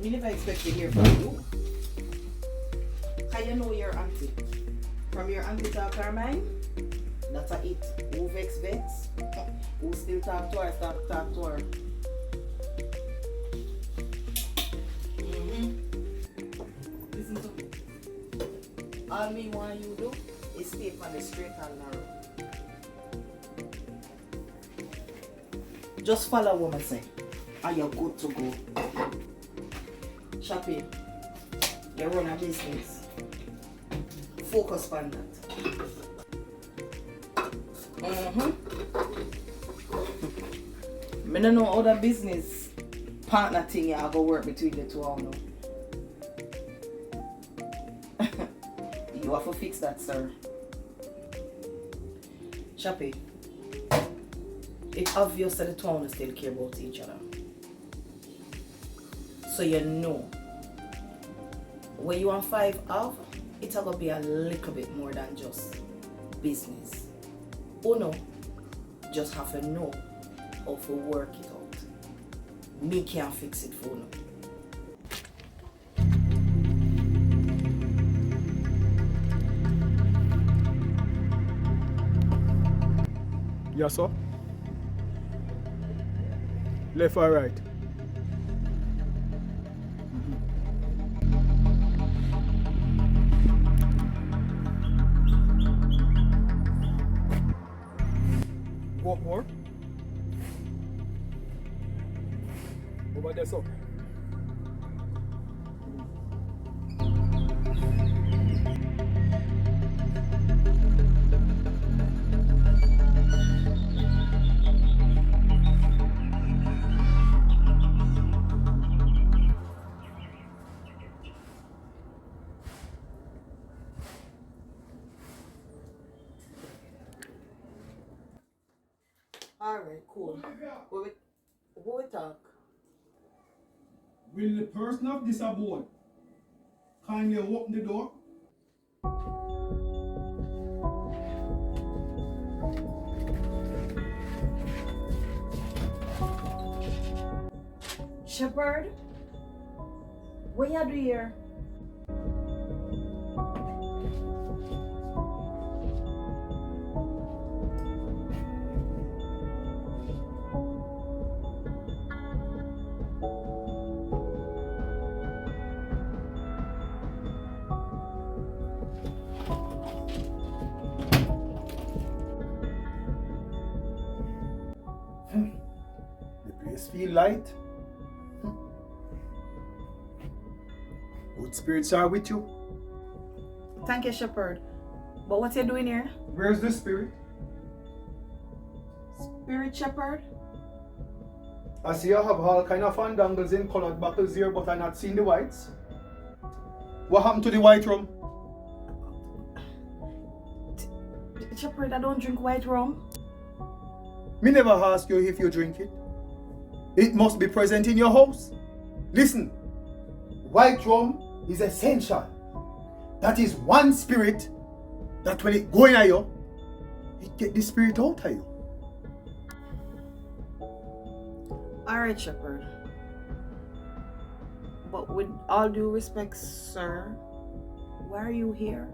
Me never expect to hear from you. Can you know your auntie? From your auntie to Carmine? That's a it. Who vex? Who still talk to her? Stop talk to her. Listen to me. All me want you do is stay on the straight and narrow. Just follow what I say, and you're good to go. Shopping, you run a business. Focus on that. I don't know how the business partner thing you have to work between the two of you. You have to fix that, sir. Chappie, it's obvious that the two of you still care about each other. So you know, when you and five have, it's going to be a little bit more than just business. Oh no, just have to know how to work it out. Me can't fix it for you. Yes, sir. Left or right? What more? Over there, sir. Alright, cool. Who we talk? Will the person of this abode kindly open the door? Shepherd? What you do here? The place feel light. Good spirits are with you. Thank you, Shepherd. But what you doing here? Where's the spirit? Spirit Shepherd? I see you have all kind of fandangles in colored bottles here, but I'm not seeing the whites. What happened to the white rum? Shepherd, I don't drink white rum. Me never ask you if you drink it. It must be present in your house. Listen, white rum is essential. That is one spirit that when it go in you, it get the spirit out of you. Alright, Shepherd. But with all due respect, sir, why are you here?